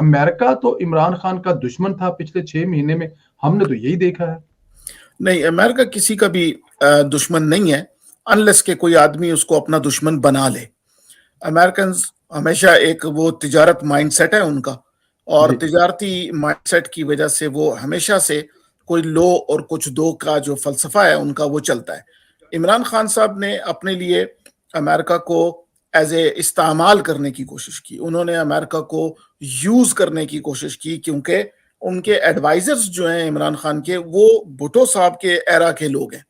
America तो इमरान खान का दुश्मन था पिछले 6 महीने में, हमने तो यही देखा है। नहीं, अमेरिका किसी का भी दुश्मन नहीं है, अनलेस के कोई आदमी उसको अपना दुश्मन बना ले। अमेरिकन हमेशा एक वो तिजारत माइंडसेट है उनका, और जी, तिजारती माइंडसेट की वजह से वो हमेशा से कोई लो और कुछ दो का जो फलसफा है उनका वो चलता है। इमरान खान साहब ने अपने लिए अमेरिका को एज ए इस्तेमाल करने की कोशिश की, उन्होंने अमेरिका को यूज करने की कोशिश की, क्योंकि उनके एडवाइजर्स जो हैं इमरान खान के, वो भुट्टो साहब के एरा के लोग हैं।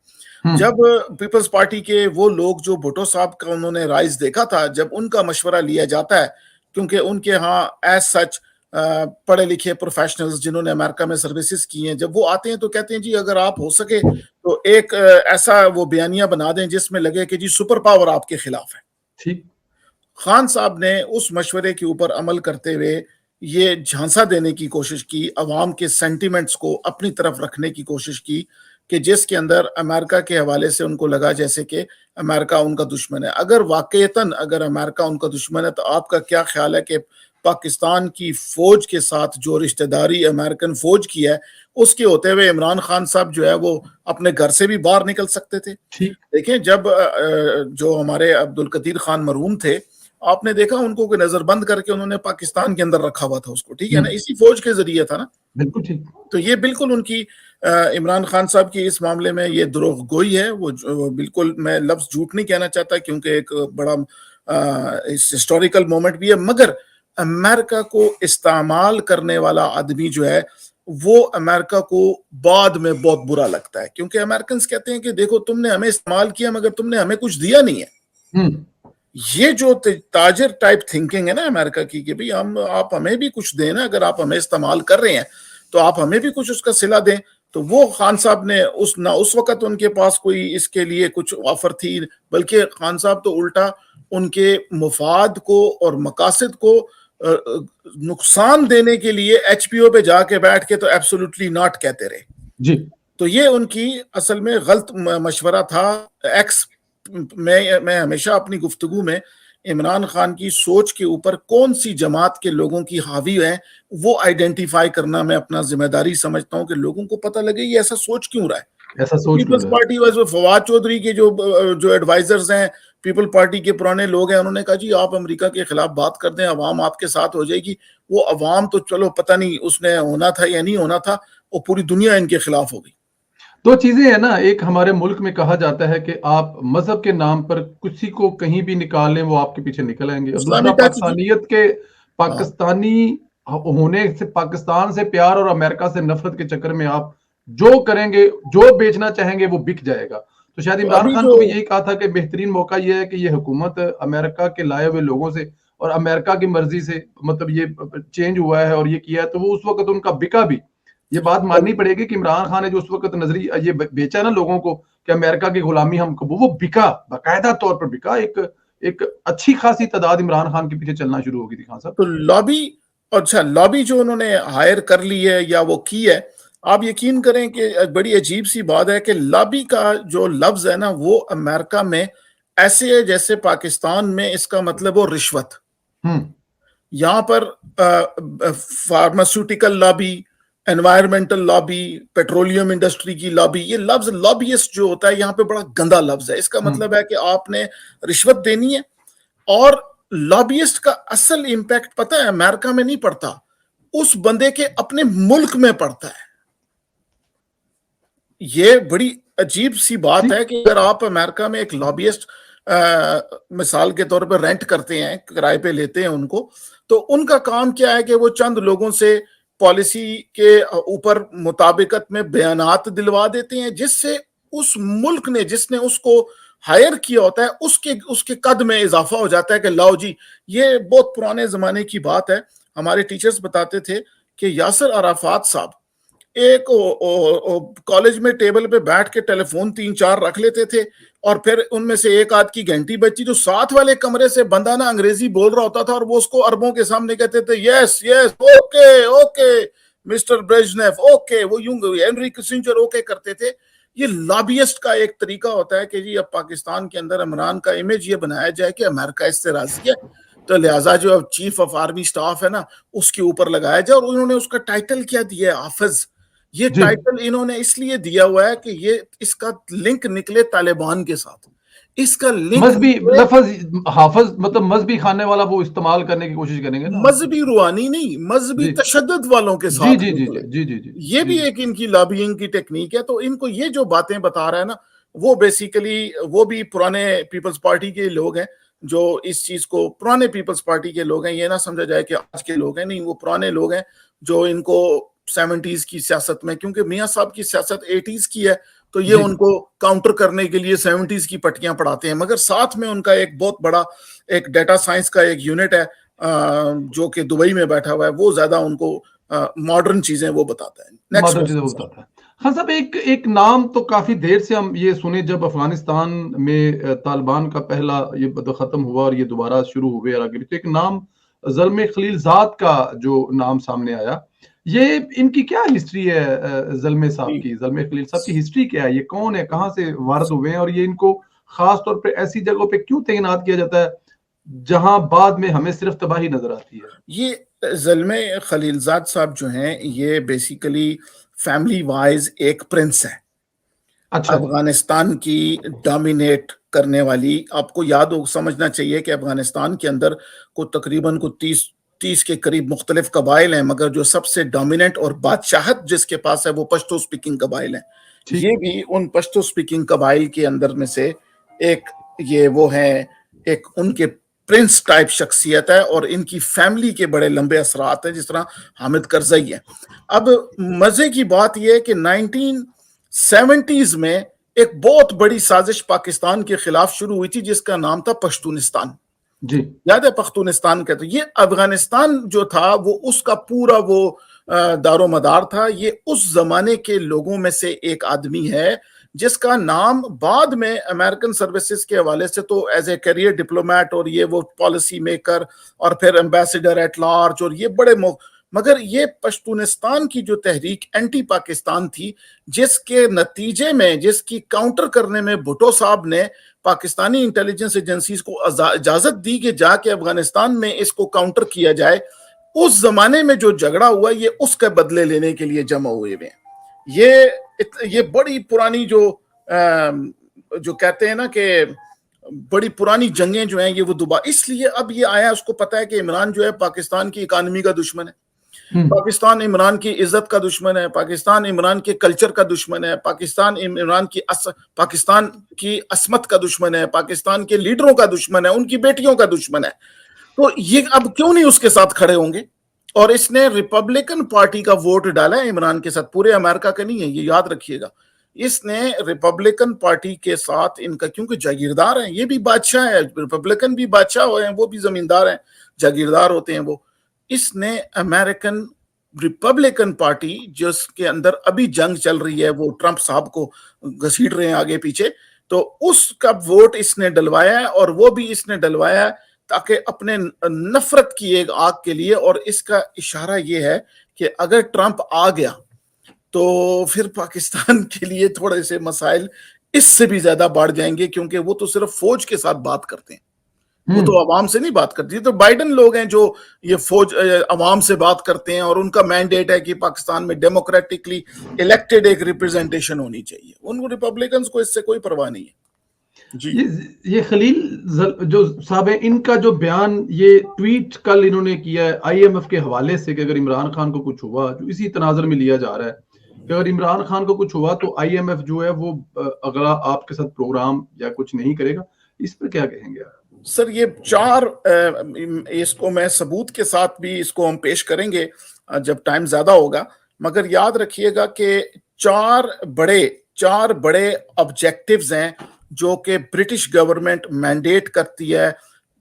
हम्म, जब पीपल्स पार्टी के वो लोग जो भुट्टो साहब का उन्होंने राइज देखा था, जब उनका मशवरा लिया जाता है, क्योंकि उनके यहाँ एज सच पढ़े लिखे प्रोफेशनल्स जिन्होंने अमेरिका में सर्विसेज की हैं, जब वो आते हैं तो कहते हैं जी अगर आप हो सके तो एक ऐसा वो बयानिया बना दें जिसमें लगे कि जी सुपर पावर आपके खिलाफ है। ठीक। खान साहब ने उस मशवरे के ऊपर अमल करते हुए ये झांसा देने की कोशिश की, अवाम के सेंटिमेंट्स को अपनी तरफ रखने की कोशिश की, कि जिसके अंदर अमेरिका के हवाले से उनको लगा जैसे कि अमेरिका उनका दुश्मन है। अगर वाकईतन अगर अमेरिका उनका दुश्मन है, तो आपका क्या ख्याल है कि पाकिस्तान की फौज के साथ जो रिश्तेदारी अमेरिकन फौज की है, उसके होते हुए इमरान खान साहब जो है वो अपने घर से भी बाहर निकल सकते थे? ठीक। देखें, जब जो हमारे अब्दुल कदीर खान मरहूम थे, आपने देखा उनको कोई नजरबंद करके उन्होंने पाकिस्तान के अंदर रखा हुआ था उसको, ठीक है ना, इसी फौज के जरिए था ना। बिल्कुल ठीक। तो ये बिल्कुल उनकी इमरान खान साहब की इस मामले में ये दुरोहगोई है। वो बिल्कुल, मैं लफ्ज झूठ नहीं कहना चाहता क्योंकि एक बड़ा इस हिस्टोरिकल मोमेंट भी है, मगर अमेरिका को इस्तेमाल करने वाला आदमी जो है वो अमेरिका को बाद में बहुत बुरा लगता है, क्योंकि अमेरिकन कहते हैं कि देखो तुमने हमें इस्तेमाल किया मगर तुमने हमें कुछ दिया नहीं है। हम्म। ये जो ताजिर टाइप थिंकिंग है ना अमेरिका की, कि भाई हम आप हमें भी कुछ दें ना, अगर आप हमें इस्तेमाल कर रहे हैं तो आप हमें भी कुछ उसका सिला दें। तो वो खान साहब ने उस वक्त उनके पास कोई इसके लिए कुछ ऑफर थी, बल्कि खान साहब तो उल्टा उनके मुफाद को और मकासद को नुकसान देने के लिए एचपीओ पे जाके बैठ के तो एब्सोल्युटली नॉट कहते रहे। जी। तो ये उनकी असल में गलत मशवरा था। एक्स मैं हमेशा अपनी गुफ्तगू में इमरान खान की सोच के ऊपर कौन सी जमात के लोगों की हावी है वो आइडेंटिफाई करना मैं अपना जिम्मेदारी समझता हूं, कि लोगों को पता लगे ये ऐसा सोच क्यों रहा है। ऐसा तो सोच क्यों पीपल्स रहा है? पार्टी वाले फवाद चौधरी के जो एडवाइजर्स हैं, पीपल पार्टी के पुराने लोग हैं, उन्होंने कहा जी आप अमेरिका के खिलाफ बात कर दें, अवाम आपके साथ हो जाएगी। वो अवाम तो चलो पता नहीं उसने होना था या नहीं होना था, वो पूरी दुनिया इनके खिलाफ हो गई। दो चीजें है ना, एक हमारे मुल्क में कहा जाता है कि आप मजहब के नाम पर किसी को कहीं भी निकाल लें वो आपके पीछे निकल आएंगे, और दूसरा इस्लामी टच जी। पाकिस्तानियत के हाँ, पाकिस्तानी होने से, पाकिस्तान से प्यार और अमेरिका से नफरत के चक्कर में आप जो करेंगे, जो बेचना चाहेंगे वो बिक जाएगा। तो शायद तो इमरान अभी खान जो को भी यही कहा था कि बेहतरीन मौका यह है कि ये हुकूमत अमेरिका के लाए हुए लोगों से और अमेरिका की मर्जी से मतलब ये चेंज हुआ है और ये किया है, तो वो उस वक्त उनका बिका भी। ये बात माननी पड़ेगी कि इमरान खान ने जो उस वक्त नजरिया ये बेचा ना लोगों को कि अमेरिका की गुलामी हम कबूल, वो बिका, बाकायदा तौर पर बिका। एक अच्छी खासी तादाद इमरान खान के पीछे चलना शुरू हो गई थी खान साहब। तो लॉबी, अच्छा लॉबी जो उन्होंने हायर कर ली है या वो की है, आप यकीन करें कि बड़ी अजीब सी बात है कि लॉबी का जो लफ्ज है ना वो अमेरिका में ऐसे है जैसे पाकिस्तान में इसका मतलब हो रिश्वत। हम्म। यहाँ पर pharmaceutical lobby, environmental lobby, petroleum industry की लॉबी, ये लफ्ज लॉबीइस्ट जो होता है यहाँ पे बड़ा गंदा लफ्ज है। इसका हम्म। मतलब है कि आपने रिश्वत देनी है। और लॉबीइस्ट का असल इंपैक्ट पता है अमेरिका में नहीं पड़ता, उस बंदे के अपने मुल्क में पड़ता है। ये बड़ी अजीब सी बात ठीक। है कि अगर आप अमेरिका में एक लॉबीइस्ट मिसाल के तौर पर रेंट करते हैं, किराए पे लेते हैं उनको, तो उनका काम क्या है कि वो चंद लोगों से पॉलिसी के ऊपर मुताबिकत में बयानात दिलवा देते हैं, जिससे उस मुल्क ने जिसने उसको हायर किया होता है उसके उसके कद में इजाफा हो जाता है कि लाओ जी। ये बहुत पुराने जमाने की बात है। हमारे टीचर्स बताते थे कि यासर अराफात साहब एक कॉलेज में टेबल पे बैठ के टेलीफोन 3-4 रख लेते थे, और फिर उनमें से एक आध की घंटी बजती तो साथ वाले कमरे से बंदा ना अंग्रेजी बोल रहा होता था और वो उसको अरबों के सामने कहते थे yes yes okay okay mister Brezhnev okay, वो यूं हेनरी किसिंजर ओके करते थे। ये लॉबियस्ट का एक तरीका होता है कि जी अब पाकिस्तान के अंदर इमरान का इमेज ये बनाया जाए कि अमेरिका इससे राजी है। तो लिहाजा जो चीफ ऑफ आर्मी स्टाफ है ना, उसके ऊपर लगाया जाए। और उन्होंने उसका टाइटल क्या दिया है, हाफिज। ये जी टाइटल इन्होंने इसलिए दिया हुआ है कि ये इसका लिंक निकले तालिबान के साथ, इसका लिंक मजहबी निकले लफज हाफिज, मतलब मजहबी खाने वाला वो इस्तेमाल करने की कोशिश करेंगे ना। मजहबी रूहानी नहीं, मजहबी जी तशद्दुद वालों के जी साथ जी जी निकले। जी जी जी ये जी भी जी एक इनकी लॉबिंग की टेक्निक है। तो इनको ये जो बातें बता रहा है ना, वो बेसिकली वो भी पुराने पीपल्स पार्टी के लोग हैं जो इस चीज को, पुराने पीपल्स पार्टी के लोग हैं। ये ना समझा जाए कि आज के लोग हैं, नहीं, वो पुराने लोग हैं जो इनको 70s की सियासत में, क्योंकि मियां साहब की सियासत 80s की है, तो ये जी उनको काउंटर करने के लिए 70s की पट्टियां पढ़ाते हैं। मगर साथ में उनका एक बहुत बड़ा एक डेटा साइंस का एक यूनिट है जो कि दुबई में बैठा हुआ है, वो ज्यादा उनको मॉडर्न चीजें वो बताता है। नेक्स्ट मॉडर्न चीजें क्वेश्चन वो सर। बताता है। हाँ साहब, एक एक नाम तो काफी देर से हम ये सुने, जब अफगानिस्तान में तालिबान का पहला ये खत्म हुआ और ये दोबारा शुरू हुए और आगे भी, तो एक नाम ज़ल्मे खलीलजाद का जो नाम सामने आया, ये इनकी क्या हिस्ट्री है? ज़ल्मे साहब जी की, ज़ल्मे खलील साहब की हिस्ट्री क्या है? ये कौन है, कहाँ से वारद हुए हैं, और ये इनको खास तौर पे ऐसी जगहों पे क्यों तैनात किया जाता है जहां बाद में हमें सिर्फ तबाही नजर आती है? ये ज़ल्मे खलीलजाद साहब जो हैं, ये बेसिकली फैमिली वाइज एक प्रिंस है अच्छा जी। अफगानिस्तान की डोमिनेट करने वाली। आपको याद हो, समझना चाहिए कि अफगानिस्तान के अंदर को तकरीबन को 30 के करीब मुख्तलिफ कबाइल हैं, मगर जो सबसे डोमिनेंट और बादशाहत जिसके पास है वो पश्तो स्पीकिंग कबाइल हैं। ठीक। ये भी उन पश्तो स्पीकिंग कबाइल के अंदर में से एक, ये वो है, एक उनके प्रिंस टाइप शख्सियत है, और इनकी फैमिली के बड़े लंबे असरात हैं, जिस तरह हामिद करजई है। अब मजे की बात यह है कि 1970s में एक बहुत बड़ी साजिश पाकिस्तान के खिलाफ शुरू हुई थी, जिसका नाम था पश्तूनिस्तान। जी याद है पख्तूनिस्तान का? तो ये अफगानिस्तान जो था वो उसका पूरा वो दारो मदार था। ये उस जमाने के लोगों में से एक आदमी है जिसका नाम बाद में अमेरिकन सर्विसेज के हवाले से तो एज ए करियर डिप्लोमेट, और ये वो पॉलिसी मेकर, और फिर एम्बेसडर एट लार्ज, और ये बड़े मगर ये पश्तूनिस्तान की जो तहरीक एंटी पाकिस्तान थी, जिसके नतीजे में, जिसकी काउंटर करने में भुट्टो साहब ने पाकिस्तानी इंटेलिजेंस एजेंसीज को इजाजत दी कि जाके अफगानिस्तान में इसको काउंटर किया जाए, उस जमाने में जो झगड़ा हुआ ये उसके बदले लेने के लिए जमा हुए हुए हैं। ये बड़ी पुरानी जो कहते हैं ना कि बड़ी पुरानी जंगें जो हैं, ये वो दोबारा इसलिए अब ये आया, उसको पता है कि इमरान जो है पाकिस्तान की इकानमी का दुश्मन है, पाकिस्तान इमरान की इज्जत का दुश्मन है, पाकिस्तान इमरान के कल्चर का दुश्मन है, पाकिस्तान की असमत का दुश्मन है, पाकिस्तान के लीडरों का दुश्मन है, उनकी बेटियों का दुश्मन है। तो ये अब क्यों नहीं उसके साथ खड़े होंगे? और इसने रिपब्लिकन पार्टी का वोट डाला है इमरान के साथ, पूरे अमेरिका का नहीं है, ये याद रखिएगा। इसने रिपब्लिकन पार्टी के साथ इनका, क्योंकि जागीरदार हैं, ये भी बादशाह है, रिपब्लिकन भी बादशाह हुए हैं, वो भी जमींदार हैं, जागीरदार होते हैं वो। इसने अमेरिकन रिपब्लिकन पार्टी, जिसके अंदर अभी जंग चल रही है, वो ट्रंप साहब को घसीट रहे हैं आगे पीछे, तो उसका वोट इसने डलवाया है, और वो भी इसने डलवाया है ताकि अपने नफरत की एक आग के लिए। और इसका इशारा यह है कि अगर ट्रंप आ गया तो फिर पाकिस्तान के लिए थोड़े से मसाइल इससे भी ज्यादा बढ़ जाएंगे, क्योंकि वो तो सिर्फ फौज के साथ बात करते हैं, वो तो अवाम से नहीं बात करती। तो बाइडन लोग हैं जो ये फौज अवाम से बात करते हैं, और उनका मैंडेट है कि पाकिस्तान में डेमोक्रेटिकली इलेक्टेड एक रिप्रेजेंटेशन होनी चाहिए। उन रिपब्लिकन्स को इससे कोई परवाह नहीं है जी। ये खलील जो साहब है, इनका जो बयान, ये ट्वीट कल इन्होंने किया है आईएमएफ के हवाले से कि अगर इमरान खान को कुछ हुआ, जो इसी तनाजर में लिया जा रहा है कि अगर इमरान खान को कुछ हुआ तो आईएमएफ जो है वो अगला आपके साथ प्रोग्राम या कुछ नहीं करेगा। इस पर क्या कहेंगे आप? सर ये इसको मैं सबूत के साथ भी इसको हम पेश करेंगे जब टाइम ज्यादा होगा, मगर याद रखिएगा कि चार बड़े ऑब्जेक्टिव्स हैं जो कि ब्रिटिश गवर्नमेंट मैंडेट करती है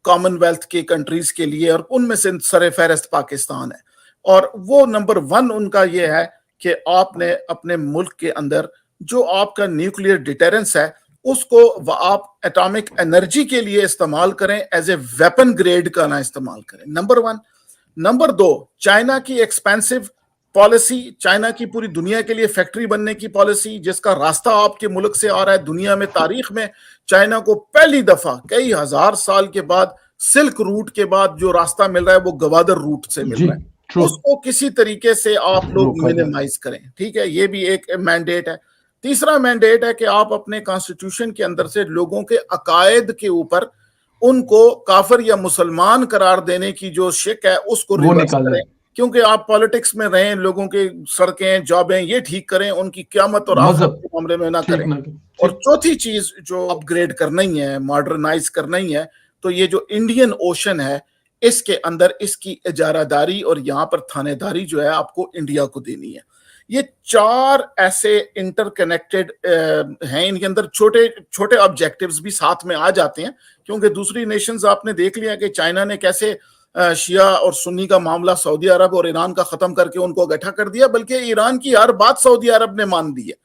कॉमनवेल्थ के कंट्रीज के लिए, और उनमें से सरफहरिस्त पाकिस्तान है। और वो नंबर 1 उनका ये है कि आपने अपने मुल्क के अंदर जो आपका न्यूक्लियर डिटेरेंस है उसको आप एटॉमिक एनर्जी के लिए इस्तेमाल करें, एज ए वेपन ग्रेड का ना इस्तेमाल करें, नंबर 1। नंबर 2, चाइना की एक्सपेंसिव पॉलिसी, चाइना की पूरी दुनिया के लिए फैक्ट्री बनने की पॉलिसी, जिसका रास्ता आपके मुल्क से आ रहा है। दुनिया में, तारीख में चाइना को पहली दफा कई हजार साल के बाद सिल्क रूट के बाद जो रास्ता मिल रहा है वो गवादर रूट से मिल जी, रहा है, ट्रू, उसको किसी तरीके से आप लोग रोका जाए। मिनिमाइज करें। ठीक है, ये भी एक मैंडेट है। तीसरा मैंडेट है कि आप अपने कॉन्स्टिट्यूशन के अंदर से लोगों के अकायद के ऊपर उनको काफिर या मुसलमान करार देने की जो शिक है उसको वो रिवर्स निकाल करें, जाए, क्योंकि आप पॉलिटिक्स में रहें, लोगों के सड़कें जॉबें ये ठीक करें, उनकी क़यामत और आखिरत मजहब के मामले में ना ठीक करें। ना और ठीक, चौथी चीज जो अपग्रेड करना ही है, मॉडर्नाइज करना ही है, तो ये जो इंडियन ओशन है इसके अंदर इसकी इजारादारी और यहाँ पर थानेदारी जो है आपको इंडिया को देनी है। ये चार ऐसे इंटरकनेक्टेड हैं, इनके अंदर छोटे छोटे ऑब्जेक्टिव्स भी साथ में आ जाते हैं, क्योंकि दूसरी नेशंस आपने देख लिया कि चाइना ने कैसे शिया और सुन्नी का मामला सऊदी अरब और ईरान का खत्म करके उनको इकट्ठा कर दिया, बल्कि ईरान की हर बात सऊदी अरब ने मान दी है।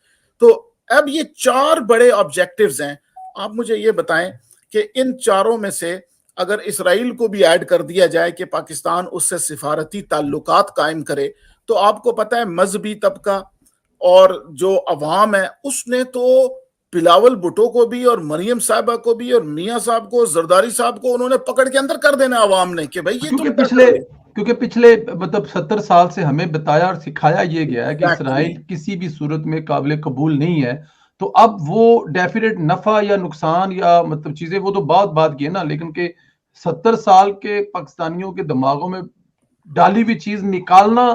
तो अब ये चार बड़े ऑब्जेक्टिव्स हैं। आप मुझे ये बताएं कि इन चारों में से अगर इसराइल को भी ऐड कर दिया जाए कि पाकिस्तान उससे सिफारती ताल्लुकात कायम करे, तो आपको पता है मजहबी तबका और जो अवाम है उसने तो बिलावल भुट्टो को भी और मरियम साहबा को भी और मियां साहब को, जरदारी साहब को उन्होंने पकड़ के अंदर कर देना अवाम ने कि भाई ये तुम क्या कर रहे हो। क्योंकि पिछले मतलब 70 साल से हमें बताया और सिखाया ये गया है कि Exactly. इसराइल किसी भी सूरत में काबिल कबूल नहीं है। तो अब वो डेफिनेट नफा या नुकसान या मतलब चीजें वो तो बात की है ना, लेकिन के 70 साल के पाकिस्तानियों के दिमागों में डाली हुई चीज निकालना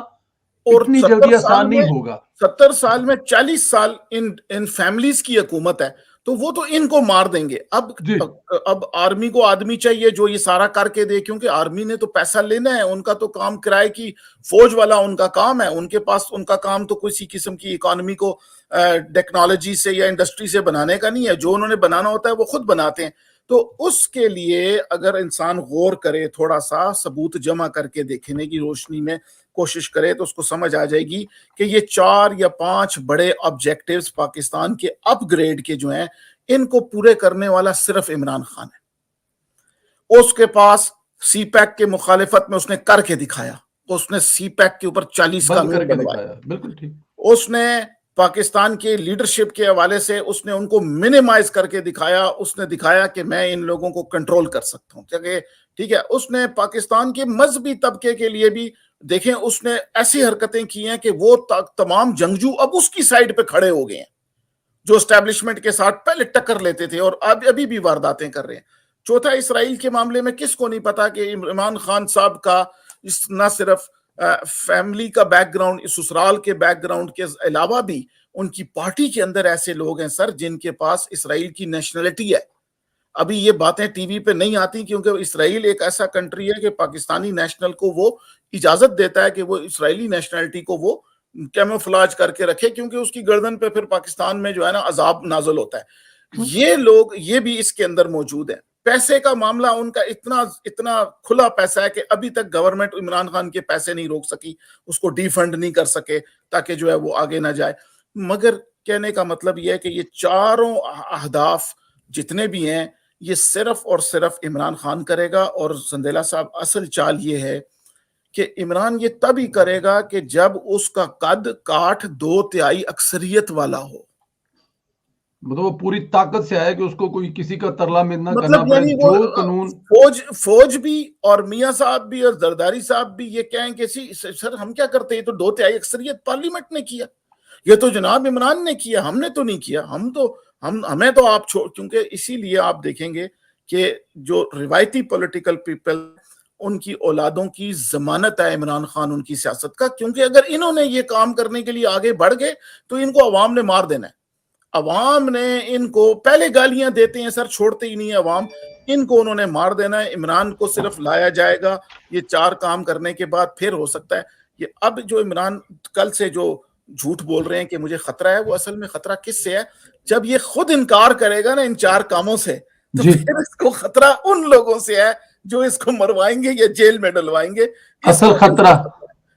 और इतनी 70 जल्दी साल आसान नहीं में होगा। 70 साल में 40 साल इन इन फैमिलीज की हुकूमत है, तो वो तो इनको मार देंगे। अब आर्मी को आदमी चाहिए जो ये सारा करके दे, क्योंकि आर्मी ने तो पैसा लेना है, उनका तो काम किराए की फौज वाला उनका काम है, उनके पास उनका काम तो किसी किस्म की इकोनॉमी को टेक्नोलॉजी से या इंडस्ट्री से बनाने का नहीं है, जो उन्होंने बनाना होता है वो खुद बनाते हैं। तो उसके लिए अगर इंसान गौर करे, थोड़ा सा सबूत जमा करके देखने की रोशनी में कोशिश करे, तो उसको समझ आ जाएगी कि ये 4 या 5 बड़े ऑब्जेक्टिव्स पाकिस्तान के अपग्रेड के जो हैं, इनको पूरे करने वाला सिर्फ इमरान खान है। उसके पास सीपैक के मुखालिफत में उसने करके दिखाया, उसने सीपैक के ऊपर 40 कानून बनवाए, बिल्कुल ठीक। उसने पाकिस्तान के लीडरशिप के हवाले से उसने उनको मिनिमाइज करके दिखाया, उसने दिखाया कि मैं इन लोगों को कंट्रोल कर सकता हूं, क्योंकि ठीक है, उसने पाकिस्तान के मजहबी तबके के लिए भी देखें, उसने ऐसी हरकतें की हैं कि वो तमाम जंगजू अब उसकी साइड पे खड़े हो गए हैं, जो एस्टैब्लिशमेंट के साथ पहले टक्कर लेते थे और अब अभी भी वारदातें कर रहे हैं। चौथा, इसराइल के मामले में किसको नहीं पता कि इमरान खान साहब का न सिर्फ फैमिली का बैकग्राउंड, ससुराल के बैकग्राउंड के अलावा भी उनकी पार्टी के अंदर ऐसे लोग हैं सर जिनके पास इसराइल की नेशनलिटी है। अभी ये बातें टीवी पे नहीं आती क्योंकि इसराइल एक ऐसा कंट्री है कि पाकिस्तानी नेशनल को वो इजाजत देता है कि वो इसराइली नेशनलिटी को वो कैमोफ्लेज करके रखे, क्योंकि उसकी गर्दन पे फिर पाकिस्तान में जो है ना अजाब नाजल होता है। ये लोग ये भी इसके अंदर मौजूद है। पैसे का मामला उनका इतना इतना खुला पैसा है कि अभी तक गवर्नमेंट इमरान खान के पैसे नहीं रोक सकी, उसको डिफंड नहीं कर सके ताकि जो है वो आगे ना जाए। मगर कहने का मतलब यह है कि ये चारों अहदाफ जितने भी हैं ये सिर्फ और सिर्फ इमरान खान करेगा। और संदेला साहब, असल चाल ये है कि इमरान ये तभी करेगा कि जब उसका कद काठ 2/3 अक्सरियत वाला हो, मतलब वो पूरी ताकत से आया कि उसको कोई किसी का तरला मिलना करना मतलब पड़े, यानी वो जो कानून फौज भी और मियां साहब भी और जरदारी साहब भी ये कहें कि सर हम क्या करते हैं, तो 2/3 अक्सरियत पार्लियामेंट ने किया, ये तो जनाब इमरान ने किया, हमने तो नहीं किया। हमें तो आप छोड़, क्योंकि इसीलिए आप देखेंगे कि जो रिवायती पॉलिटिकल पीपल उनकी औलादों की जमानत है इमरान खान उनकी सियासत का, क्योंकि अगर इन्होंने ये काम करने के लिए आगे बढ़ गए तो इनको अवाम ने मार देना है। अवाम ने इनको पहले गालियां देते हैं सर, छोड़ते ही नहीं है अवाम, इनको उन्होंने मार देना है। इमरान को सिर्फ लाया जाएगा ये 4 काम करने के बाद, फिर हो सकता है ये अब जो इमरान कल से जो झूठ बोल रहे हैं कि मुझे खतरा है, वो असल में खतरा किससे है? जब ये खुद इनकार करेगा ना इन 4 कामों से, तो फिर इसको खतरा उन लोगों से है जो इसको मरवाएंगे या जेल में डलवाएंगे। असल खतरा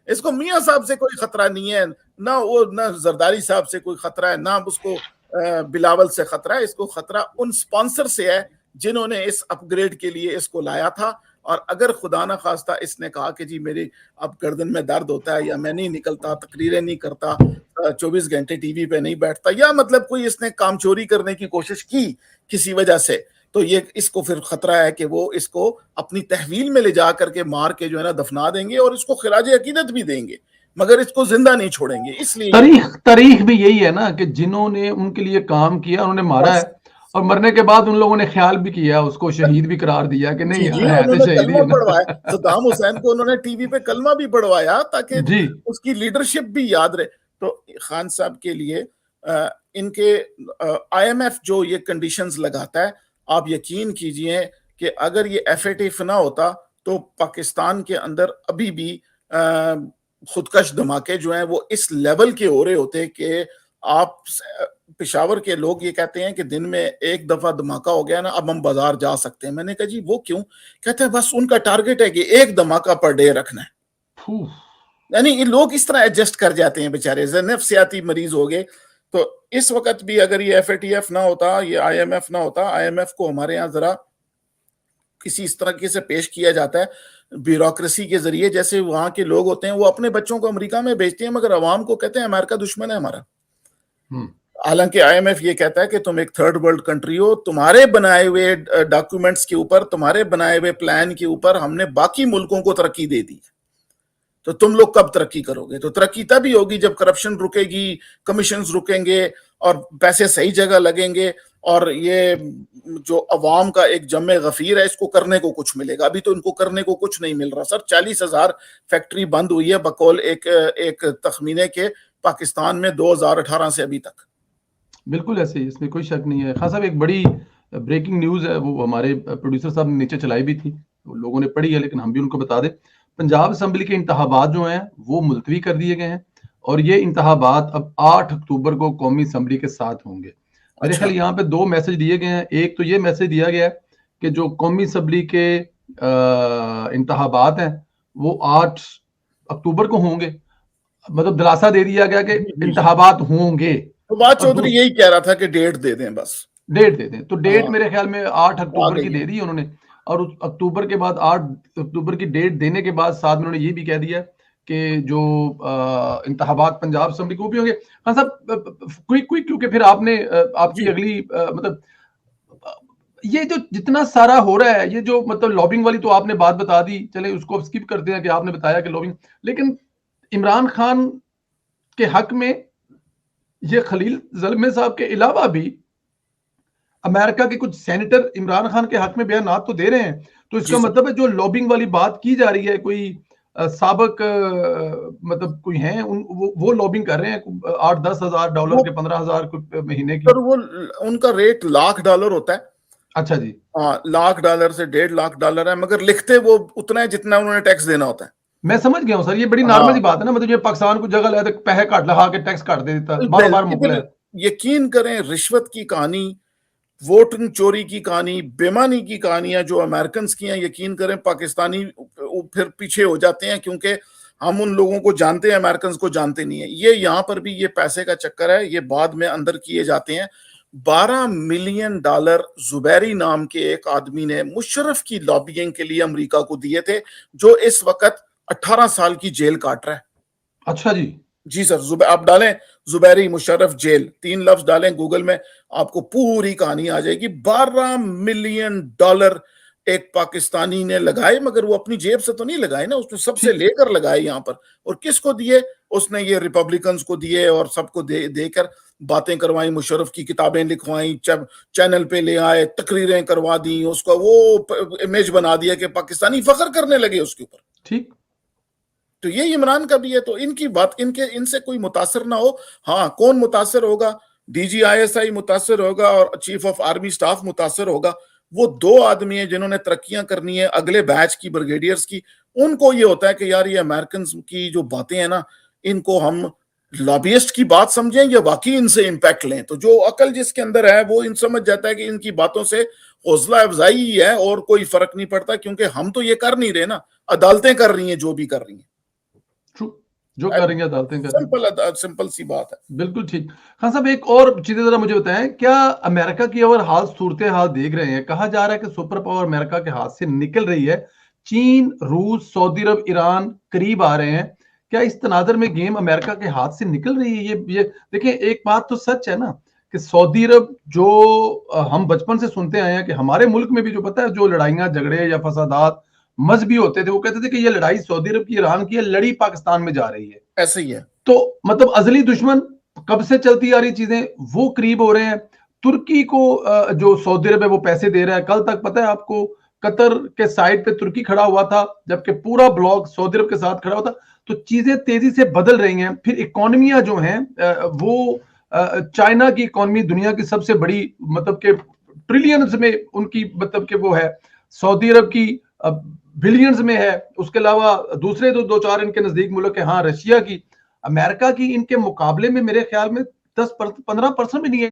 इसको मियां साहब से कोई खतरा नहीं है, ना वो ना जरदारी साहब से कोई खतरा है, ना उसको बिलावल से खतरा है। इसको खतरा उन स्पॉन्सर से है जिन्होंने इस अपग्रेड के लिए इसको लाया था। और अगर खुदा ना खास्ता इसने कहा कि जी मेरी अब गर्दन में दर्द होता है, या मैं नहीं निकलता, तकरीरें नहीं करता, 24 घंटे टीवी पे नहीं बैठता, या मतलब कोई इसने काम चोरी करने की कोशिश की किसी वजह से, तो ये इसको फिर खतरा है कि वो इसको अपनी तहवील में ले जा करके मार के जो है ना दफना देंगे और इसको खिराज अकीदत भी देंगे, मगर इसको जिंदा नहीं छोड़ेंगे। इसलिए तारीख भी यही है ना कि जिन्होंने उनके लिए काम किया उन्होंने मारा है, और मरने के बाद उन लोगों ने ख्याल भी किया, उसको शहीद भी करार दिया कि नहीं जी जी, यार है तो उन्होंने शहीद ही कलमा है पढ़वाया, ना। सद्दाम हुसैन को उन्होंने टीवी पे कलमा भी पढ़वाया ताकि जी उसकी लीडरशिप भी याद रहे। तो खान साहब के लिए इनके आईएमएफ जो ये कंडीशंस लगाता है, आप यकीन कीजिए कि अगर ये एफएटीएफ ना होता तो पाकिस्तान के अंदर अभी भी खुदकश धमाके जो हैं वो इस लेवल के हो रहे होते कि आप पेशावर के लोग ये कहते हैं कि दिन में एक दफा धमाका हो गया ना, अब हम बाजार जा सकते हैं। मैंने कहा जी वो क्यों? कहते हैं बस उनका टारगेट है कि एक धमाका पर डे रखना है। यानी ये लोग इस तरह एडजस्ट कर जाते हैं बेचारे, नफ्सियाती मरीज हो गए। तो इस वक्त भी अगर ये एफएटीएफ ना होता, ये आईएमएफ ना होता, आईएमएफ को हमारे यहाँ जरा किसी इस तरह से पेश किया जाता है ब्यूरोक्रेसी के जरिए, जैसे वहां के लोग होते हैं वो अपने बच्चों को अमेरिका में भेजते हैं मगर अवाम को कहते हैं अमेरिका दुश्मन है हमारा। हालांकि आईएमएफ ये कहता है कि तुम एक थर्ड वर्ल्ड कंट्री हो, तुम्हारे बनाए हुए डॉक्यूमेंट्स के ऊपर, तुम्हारे बनाए हुए प्लान के ऊपर हमने बाकी मुल्कों को तरक्की दे दी है, तो तुम लोग कब तरक्की करोगे? तो तरक्की तभी होगी जब करप्शन रुकेगी, कमीशन रुकेंगे और पैसे सही जगह लगेंगे और ये जो अवाम का एक जमे गफीर है इसको करने को कुछ मिलेगा। अभी तो इनको करने को कुछ नहीं मिल रहा सर। 40,000 फैक्ट्री बंद हुई है बकौल एक तखमीने के पाकिस्तान में 2018 से अभी तक। बिल्कुल ऐसे ही, इसमें कोई शक नहीं है। खान साहब एक बड़ी ब्रेकिंग न्यूज है, वो हमारे प्रोड्यूसर साहब ने नीचे चलाई भी थी, वो लोगों ने पढ़ी है लेकिन हम भी उनको बता दें। पंजाब असेंबली के इंतखाबात जो हैं वो मुलतवी कर दिए गए हैं और ये इंतखाबात अब 8 अक्टूबर को कौमी असेंबली के साथ होंगे। मेरे ख्याल यहाँ पे 2 मैसेज दिए गए हैं। एक तो ये मैसेज दिया गया है कि जो कौमी असेंबली के इंतखाबात हैं वो 8 अक्टूबर को होंगे, मतलब दिलासा दे दिया गया कि इंतखाबात होंगे। फवाद चौधरी यही कह रहा था कि डेट दे दें, बस डेट दे दें। तो डेट मेरे ख्याल में 8 अक्टूबर की दे दी उन्होंने, और उस अक्टूबर के बाद 8 अक्टूबर की डेट देने के बाद साथ में उन्होंने ये भी कह दिया कि जो इंतखाबात पंजाब असेंबली को भी होंगे। हाँ साहब क्विक क्योंकि फिर आपने आपकी अगली मतलब ये जो जितना सारा हो रहा है, ये जो मतलब लॉबिंग वाली तो आपने बात बता दी, चले उसको स्किप करते हैं कि आपने बताया कि लॉबिंग, लेकिन इमरान खान के हक में ये खलील ज़ल्मे साहब के अलावा भी अमेरिका के कुछ सेनेटर इमरान खान के हक में बयान तो दे रहे हैं। तो इसका मतलब है जो लॉबिंग वाली बात की जा रही है, कोई साबक मतलब कोई हैं वो लॉबिंग कर रहे हैं 8-10 हजार डॉलर के, 15,000 महीने की। पर वो उनका रेट $1,00,000 होता है। अच्छा जी, हाँ, $1,00,000 से $1.5 लाख है, मगर लिखते वो उतना है जितना उन्होंने टैक्स देना होता है। मैं समझ गया हूँ सर, ये बड़ी नॉर्मल सी बात है ना, मतलब ये पाकिस्तान को जगह ले तो पैसे काट लगा के टैक्स काट दे देता, बार बार मुकला है। यकीन करें रिश्वत की कहानी, वोटिंग चोरी की कहानी, बेमानी की कहानियां जो अमेरिकन की हैं, यकीन करें पाकिस्तानी फिर पीछे हो जाते हैं क्योंकि हम उन लोगों को जानते हैं, अमेरिकन को जानते नहीं है। ये यहाँ पर भी ये पैसे का चक्कर है, ये बाद में अंदर किए जाते हैं। $12 मिलियन जुबैरी नाम के एक आदमी ने मुशर्रफ की लॉबिंग के लिए अमेरिका को दिए थे, जो इस वक्त 18 साल की जेल काट रहा है। अच्छा जी, जी सर, आप डालें जुबैरी मुशर्रफ जेल, 3 लफ्ज डालें गूगल में, आपको पूरी कहानी आ जाएगी। $12 मिलियन एक पाकिस्तानी ने लगाए, मगर वो अपनी जेब से तो नहीं लगाए ना, उसने सबसे लेकर लगाए यहाँ पर। और किसको दिए? उसने ये रिपब्लिकन्स को दिए और सबको देकर बातें करवाई, मुशर्रफ की किताबें लिखवाई, चैनल पे ले आए, तकरीरें करवा दी, उसका वो इमेज बना दिया कि पाकिस्तानी फख्र करने लगे उसके ऊपर। ठीक, तो ये इमरान का भी है। तो इनकी बात, इनसे कोई मुतासर ना हो। हाँ, कौन मुतासर होगा? DGISI मुतासर होगा और चीफ ऑफ आर्मी स्टाफ मुतासर होगा। वो 2 आदमी हैं जिन्होंने तरक्कियां करनी है अगले बैच की, ब्रिगेडियर्स की। उनको ये होता है कि यार ये अमेरिकन की जो बातें हैं ना, इनको हम लॉबियस्ट की बात समझें या वाकई इनसे इंपैक्ट लें। तो जो अकल जिसके अंदर है वो इन समझ जाता है कि इनकी बातों से हौसला अफजाई ही है और कोई फर्क नहीं पड़ता, क्योंकि हम तो ये कर नहीं रहे ना, अदालतें कर रही हैं जो भी कर रही हैं, जो करेंगे अदालतें करेंगे। सिंपल सी बात है। बिल्कुल ठीक। हाँ साहब एक और चीजें जरा मुझे बताएं, क्या अमेरिका की और हाल सूरत हाल देख रहे हैं? कहा जा रहा है कि सुपर पावर अमेरिका के हाथ से निकल रही है, चीन, रूस, सऊदी अरब, ईरान करीब आ रहे हैं। क्या इस तनादर में गेम अमेरिका के हाथ से निकल रही है? ये देखिए, एक बात तो सच है ना कि सऊदी अरब जो हम बचपन से सुनते आए हैं कि हमारे मुल्क में भी जो पता है जो लड़ाइयां झगड़े या फसादात मजहबी होते थे, वो कहते थे कि ये लड़ाई सऊदी अरब की ईरान की है, लड़ी पाकिस्तान में जा रही है। ऐसे ही है। तो मतलब अजली दुश्मन कब से चलती आ रही चीजें वो करीब हो रहे हैं। तुर्की को जो सऊदी अरब है वो पैसे दे रहा है। कल तक पता है आपको कतर के साइड पे तुर्की खड़ा हुआ था, जबकि पूरा ब्लॉक सऊदी अरब के साथ खड़ा हुआ था। तो चीजें तेजी से बदल रही हैं। फिर इकोनॉमियां जो हैं वो चाइना की इकोनॉमी दुनिया की सबसे बड़ी, मतलब के ट्रिलियंस में उनकी, मतलब के वो है। सऊदी अरब की बिलियंस में है। उसके अलावा दूसरे तो दो चार इनके नजदीक मुल्क है, हाँ रशिया की, अमेरिका की इनके मुकाबले में मेरे ख्याल में 10-15% भी नहीं है।